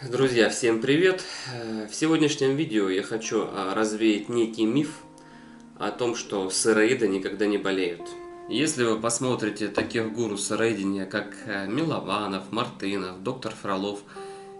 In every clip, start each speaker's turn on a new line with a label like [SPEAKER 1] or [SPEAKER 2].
[SPEAKER 1] Друзья, всем привет! В сегодняшнем видео я хочу развеять некий миф о том, что сыроеды никогда не болеют. Если вы посмотрите таких гуру сыроедения, как Милованов, Мартынов, доктор Фролов,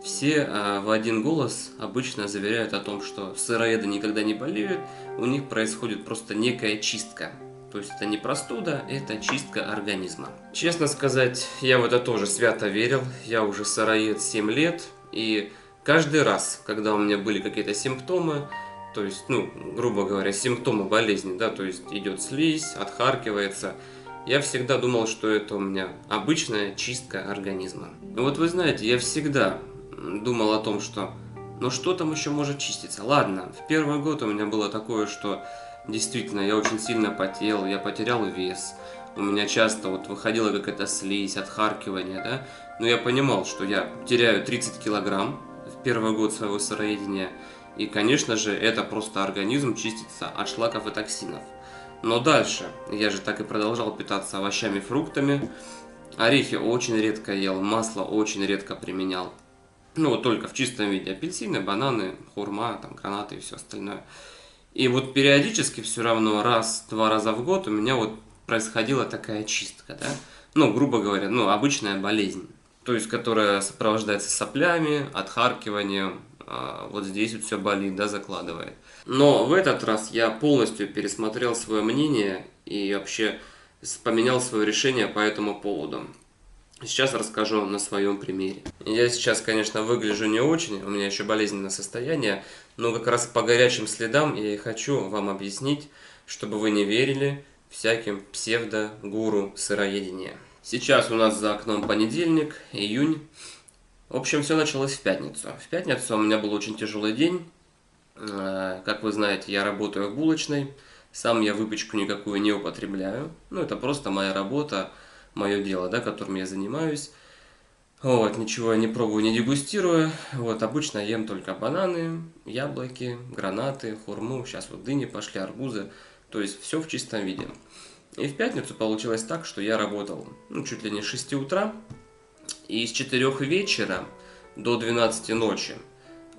[SPEAKER 1] все в один голос обычно заверяют о том, что сыроеды никогда не болеют, у них происходит просто некая чистка. То есть это не простуда, это чистка организма. Честно сказать, я в это тоже свято верил. Я уже сыроед 7 лет. И каждый раз, когда у меня были какие-то симптомы, то есть, грубо говоря, симптомы болезни, да, то есть идет слизь, отхаркивается, я всегда думал, что это у меня обычная чистка организма. Но вот вы знаете, я всегда думал о том, что ну что там еще может чиститься? Ладно, в первый год у меня было такое, что действительно я очень сильно потел, я потерял вес, у меня часто вот выходила какая-то слизь, отхаркивание, да, но я понимал, что я теряю 30 килограмм в первый год своего сыроедения, и, конечно же, это просто организм чистится от шлаков и токсинов. Но дальше я же так и продолжал питаться овощами, фруктами, орехи очень редко ел, масло очень редко применял. Ну, вот только в чистом виде. Апельсины, бананы, хурма, там, гранаты и все остальное. И вот периодически все равно раз-два раза в год у меня вот происходила такая чистка, да? Ну, грубо говоря, обычная болезнь. То есть, которая сопровождается соплями, отхаркиванием, вот здесь вот все болит, да, закладывает. Но в этот раз я полностью пересмотрел свое мнение и вообще поменял свое решение по этому поводу. Сейчас расскажу на своем примере. Я сейчас, конечно, выгляжу не очень, у меня еще болезненное состояние, но как раз по горячим следам я и хочу вам объяснить, чтобы вы не верили всяким псевдо-гуру сыроедения. Сейчас у нас за окном понедельник, июнь. В общем, все началось в пятницу. В пятницу у меня был очень тяжелый день. Как вы знаете, я работаю в булочной. Сам я выпечку никакую не употребляю. Ну, это просто моя работа, мое дело, да, которым я занимаюсь. Вот, ничего я не пробую, не дегустирую. Вот, обычно ем только бананы, яблоки, гранаты, хурму. Сейчас вот дыни пошли, арбузы. То есть все в чистом виде. И в пятницу получилось так, что я работал чуть ли не с 6 утра. И с 4 вечера до 12 ночи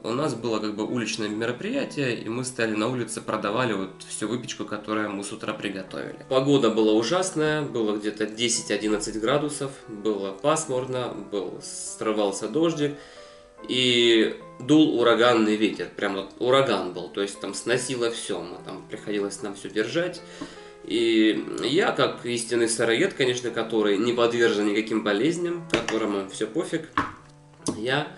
[SPEAKER 1] у нас было как бы уличное мероприятие, и мы стояли на улице, продавали вот всю выпечку, которую мы с утра приготовили. Погода была ужасная, было где-то 10-11 градусов, было пасмурно, срывался дождик, и дул ураганный ветер, прям вот ураган был, то есть там сносило все, там приходилось нам все держать. И я, как истинный сыроед, конечно, который не подвержен никаким болезням, которому все пофиг, я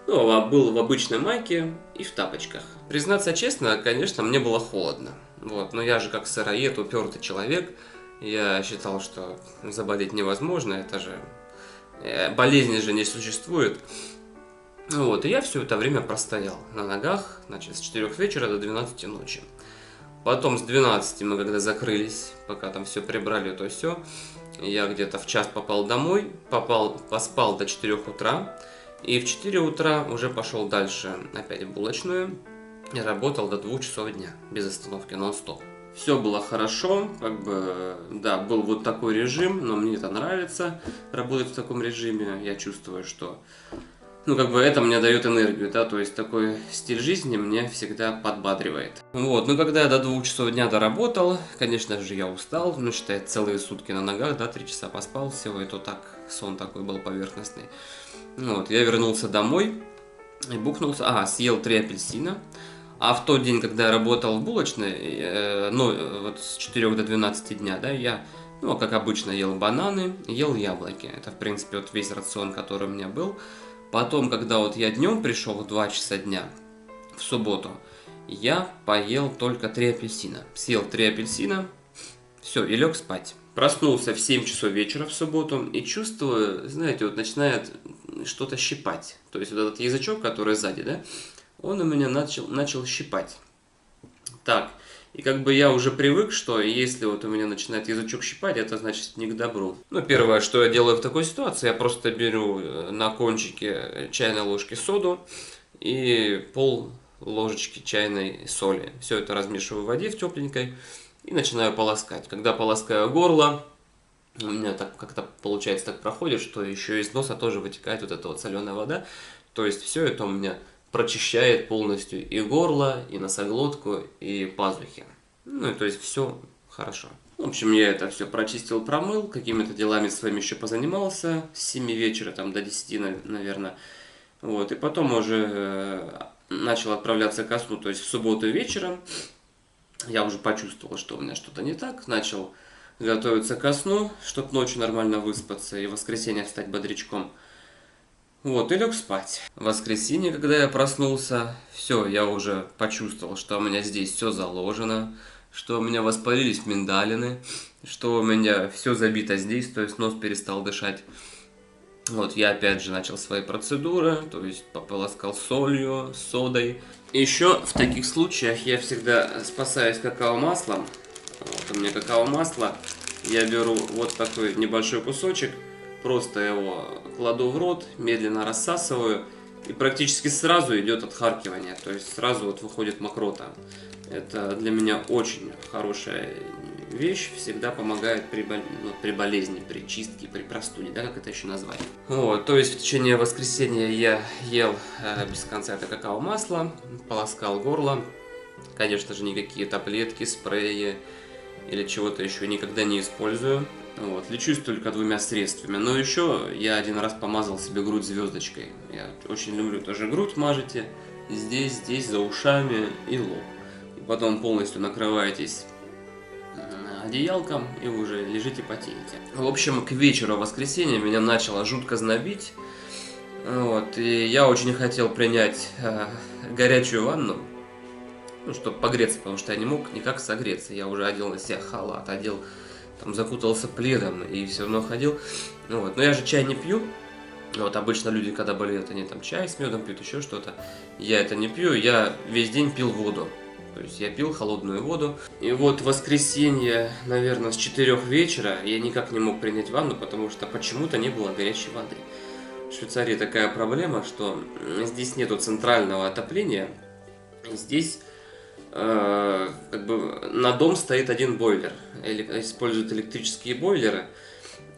[SPEAKER 1] был в обычной майке и в тапочках. Признаться честно, конечно, мне было холодно. Вот, но я же как сыроед, упертый человек, я считал, что заболеть невозможно, это же болезни же не существует. Вот, и я все это время простоял на ногах, значит, с 4 вечера до 12 ночи. Потом с 12 мы когда закрылись, пока там все прибрали, то все, я где-то в час попал домой, поспал до 4 утра, и в 4 утра уже пошел дальше опять в булочную и работал до 2 часов дня, без остановки, нон-стоп. Все было хорошо, как бы, да, был вот такой режим, но мне это нравится, работать в таком режиме, я чувствую, что это мне дает энергию, да, то есть такой стиль жизни мне всегда подбадривает. Вот, когда я до 2 часов дня доработал, конечно же, я устал, считай, целые сутки на ногах, да, 3 часа поспал всего, и то так, сон такой был поверхностный. Вот, я вернулся домой и бухнулся, съел 3 апельсина, а в тот день, когда я работал в булочной, вот с 4 до 12 дня, да, я, как обычно, ел бананы, ел яблоки. Это, в принципе, вот весь рацион, который у меня был. Потом, когда вот я днем пришел в 2 часа дня, в субботу, я поел только 3 апельсина. Съел 3 апельсина, все, и лег спать. Проснулся в 7 часов вечера в субботу и чувствую, знаете, вот начинает что-то щипать. То есть вот этот язычок, который сзади, да, он у меня начал щипать. Так, и как бы я уже привык, что если вот у меня начинает язычок щипать, это значит не к добру. Первое, что я делаю в такой ситуации, я просто беру на кончике чайной ложки соду и пол ложечки чайной соли. Все это размешиваю в воде в тепленькой и начинаю полоскать. Когда полоскаю горло, у меня так как-то получается так проходит, что еще из носа тоже вытекает вот эта вот соленая вода. То есть все это у меня прочищает полностью и горло, и носоглотку, и пазухи. Ну, и то есть все хорошо. В общем, я это все прочистил, промыл, какими-то делами своими еще позанимался с 7 вечера там, до 10, наверное. Вот, и потом уже начал отправляться ко сну, то есть в субботу вечером я уже почувствовал, что у меня что-то не так, начал готовиться ко сну, чтобы ночью нормально выспаться и в воскресенье встать бодрячком. Вот, и лег спать. В воскресенье, когда я проснулся, все, я уже почувствовал, что у меня здесь все заложено, что у меня воспалились миндалины, что у меня все забито здесь, то есть нос перестал дышать. Вот, я опять же начал свои процедуры, то есть пополоскал солью, содой. Еще в таких случаях я всегда спасаюсь какао-маслом. Вот у меня какао-масло, я беру вот такой небольшой кусочек, просто его кладу в рот, медленно рассасываю, и практически сразу идет отхаркивание, то есть сразу вот выходит мокрота. Это для меня очень хорошая вещь, всегда помогает при болезни, при чистке, при простуде, да, как это еще назвать. Вот, то есть в течение воскресенья я ел без конца это какао-масло, полоскал горло. Конечно же, никакие таблетки, спреи или чего-то еще никогда не использую. Вот, лечусь только 2 средствами. Но еще я один раз помазал себе грудь звездочкой. Я очень люблю тоже грудь мажете. Здесь, за ушами и лоб. И потом полностью накрываетесь одеялком и вы уже лежите, потеете. В общем, к вечеру воскресенья меня начало жутко знобить. Вот, и я очень хотел принять горячую ванну. Ну, чтобы погреться, потому что я не мог никак согреться. Я уже одел на себя халат, там закутался пледом и все равно ходил. Вот. Но я же чай не пью. Вот обычно люди, когда болеют, они там чай с медом пьют, еще что-то. Я это не пью, я весь день пил воду. То есть я пил холодную воду. И вот в воскресенье, наверное, с 4 вечера я никак не мог принять ванну, потому что почему-то не было горячей воды. В Швейцарии такая проблема, что здесь нету центрального отопления. Здесь как бы на дом стоит один бойлер, используют электрические бойлеры.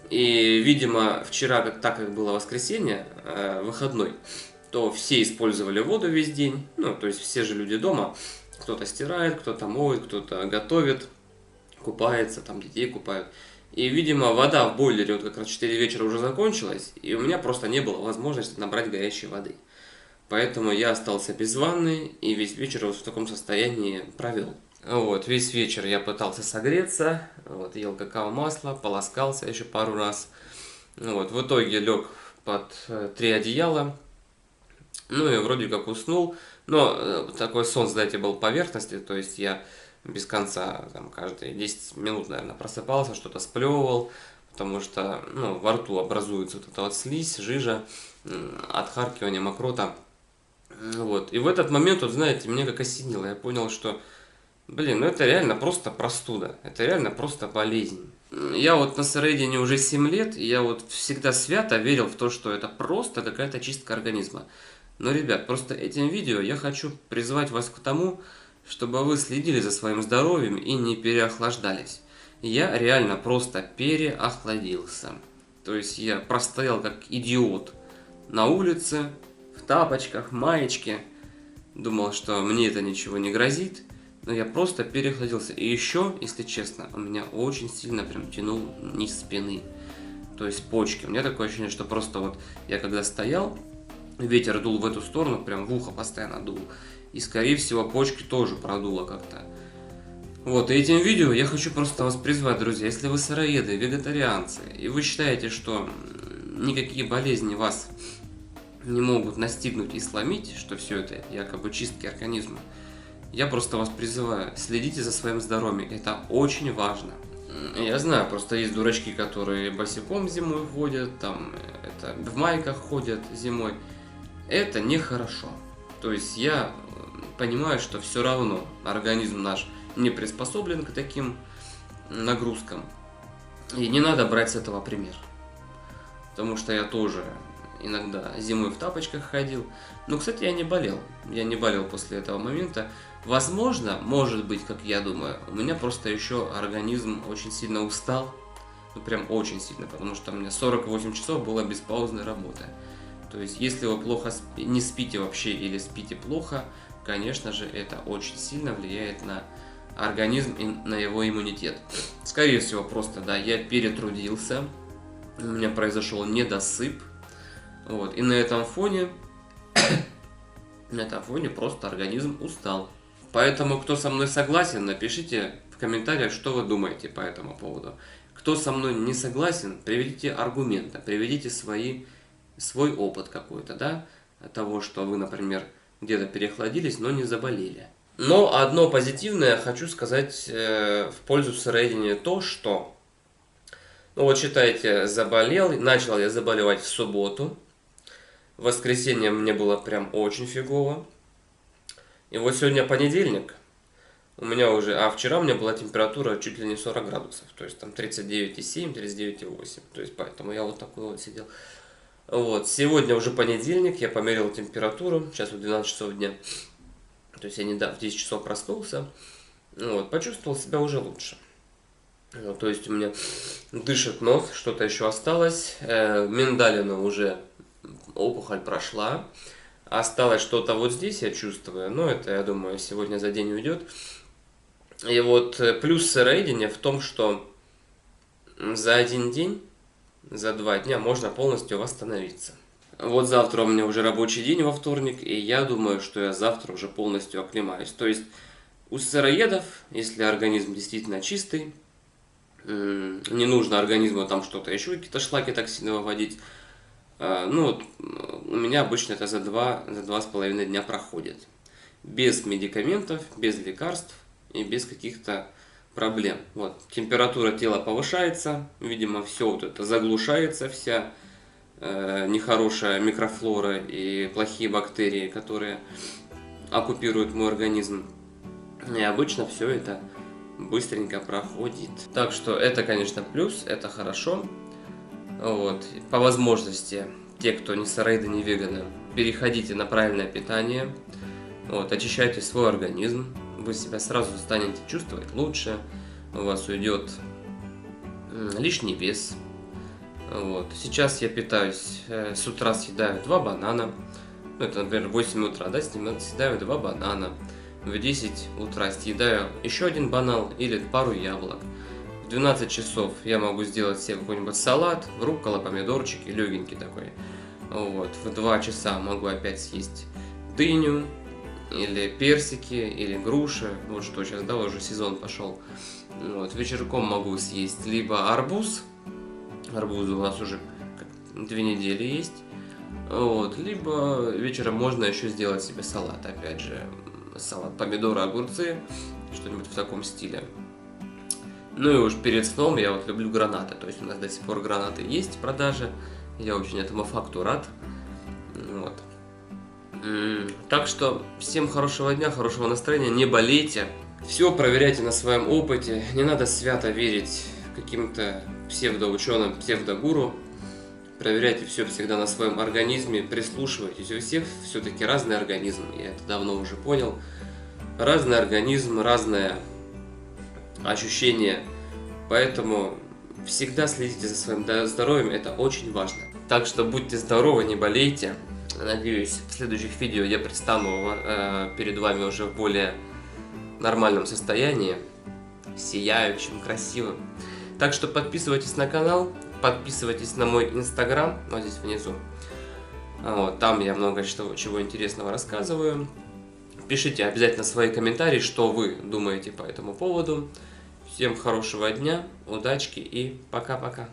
[SPEAKER 1] И, видимо, вчера, так как было воскресенье, выходной, то все использовали воду весь день. Ну, то есть все же люди дома. Кто-то стирает, кто-то моет, кто-то готовит, купается, там детей купают. И, видимо, вода в бойлере вот как раз в 4 вечера уже закончилась, и у меня просто не было возможности набрать горячей воды. Поэтому я остался без ванны и весь вечер вот в таком состоянии провел. Вот, весь вечер я пытался согреться, вот, ел какао-масло, полоскался еще пару раз. Вот, в итоге лег под 3 одеяла, ну и вроде как уснул. Но такой сон, знаете, был поверхностный, то есть я без конца, там, каждые 10 минут, наверное, просыпался, что-то сплевывал, потому что, ну, во рту образуется вот эта вот слизь, жижа, отхаркивание, мокрота. Вот. И в этот момент, вот, знаете, мне как осенило, я понял, что, блин, ну это реально просто простуда, это реально просто болезнь. Я вот на сыроедении уже 7 лет, и я вот всегда свято верил в то, что это просто какая-то чистка организма. Но, ребят, просто этим видео я хочу призвать вас к тому, чтобы вы следили за своим здоровьем и не переохлаждались. Я реально просто переохладился. То есть я простоял как идиот на улице, в тапочках, маечке. Думал, что мне это ничего не грозит. Но я просто переохладился. И еще, если честно, у меня очень сильно прям тянул низ спины. То есть почки. У меня такое ощущение, что просто вот я когда стоял, ветер дул в эту сторону, прям в ухо постоянно дул. И, скорее всего, почки тоже продуло как-то. Вот, и этим видео я хочу просто вас призвать, друзья. Если вы сыроеды, вегетарианцы, и вы считаете, что никакие болезни вас не могут настигнуть и сломить, что все это якобы чистки организма, я просто вас призываю, следите за своим здоровьем. Это очень важно. Я знаю, просто есть дурачки, которые босиком зимой ходят, там, это, в майках ходят зимой. Это нехорошо. То есть я понимаю, что все равно организм наш не приспособлен к таким нагрузкам. И не надо брать с этого пример. Потому что я тоже иногда зимой в тапочках ходил. Но, кстати, я не болел. Я не болел после этого момента. Возможно, может быть, как я думаю, у меня просто еще организм очень сильно устал. Ну, прям очень сильно, потому что у меня 48 часов было беспаузной работы. То есть, если вы плохо не спите вообще или спите плохо, конечно же, это очень сильно влияет на организм и на его иммунитет. Скорее всего, просто, да, я перетрудился, у меня произошел недосып, вот, и на этом фоне просто организм устал. Поэтому, кто со мной согласен, напишите в комментариях, что вы думаете по этому поводу. Кто со мной не согласен, приведите аргументы, приведите свой опыт какой-то, да, того, что вы, например, где-то переохладились, но не заболели. Но одно позитивное хочу сказать в пользу сыроедения, то, что, ну вот считайте, начал я заболевать в субботу, в воскресенье мне было прям очень фигово. И вот сегодня понедельник, у меня уже, вчера у меня была температура чуть ли не 40 градусов, то есть там 39,7, 39,8, то есть поэтому я вот такой вот сидел. Вот, сегодня уже понедельник, я померил температуру, сейчас вот 12 часов дня, то есть я недавно в 10 часов проснулся, вот, почувствовал себя уже лучше. Вот, то есть у меня дышит нос, что-то еще осталось, миндалина уже, опухоль прошла. Осталось что-то вот здесь, я чувствую, но это, я думаю, сегодня за день уйдет. И вот плюс сыроедения в том, что за один день, за 2 дня можно полностью восстановиться. Вот завтра у меня уже рабочий день во вторник, и я думаю, что я завтра уже полностью оклемаюсь. То есть у сыроедов, если организм действительно чистый, не нужно организму там что-то еще, какие-то шлаки токсины выводить. Ну, вот, у меня обычно это за 2,5 дня проходит. Без медикаментов, без лекарств и без каких-то проблем. Вот, температура тела повышается, видимо, все вот это заглушается, вся нехорошая микрофлора и плохие бактерии, которые оккупируют мой организм. И обычно все это быстренько проходит. Так что это, конечно, плюс, это хорошо. Вот. По возможности, те, кто не сыроеды, не веганы, переходите на правильное питание, вот, очищайте свой организм, вы себя сразу станете чувствовать лучше, у вас уйдет лишний вес. Вот. Сейчас я питаюсь, с утра съедаю 2 банана, ну, это, например, в 8 утра, да, съедаю 2 банана, в 10 утра съедаю еще 1 банан или пару яблок. В 12 часов я могу сделать себе какой-нибудь салат, руккола, помидорчики, легенький такой. Вот. В 2 часа могу опять съесть дыню, или персики, или груши. Вот что сейчас, да, уже сезон пошел. Вот. Вечерком могу съесть либо арбуз. Арбузы у нас уже 2 недели есть. Вот. Либо вечером можно еще сделать себе салат. Опять же, салат помидоры, огурцы. Что-нибудь в таком стиле. Ну и уж перед сном я вот люблю гранаты, то есть у нас до сих пор гранаты есть в продаже, я очень этому факту рад. Вот. Так что всем хорошего дня, хорошего настроения, не болейте, все проверяйте на своем опыте, не надо свято верить каким-то псевдоученым, псевдогуру, проверяйте все всегда на своем организме, прислушивайтесь, у всех все-таки разный организм, я это давно уже понял, разный организм, разное ощущения, поэтому всегда следите за своим здоровьем, это очень важно. Так что будьте здоровы, не болейте. Надеюсь, в следующих видео я предстану перед вами уже в более нормальном состоянии, сияющим, красивым. Так что подписывайтесь на канал, подписывайтесь на мой инстаграм, вот здесь внизу. Вот, там я много чего интересного рассказываю. Пишите обязательно свои комментарии, что вы думаете по этому поводу. Всем хорошего дня, удачки и пока-пока.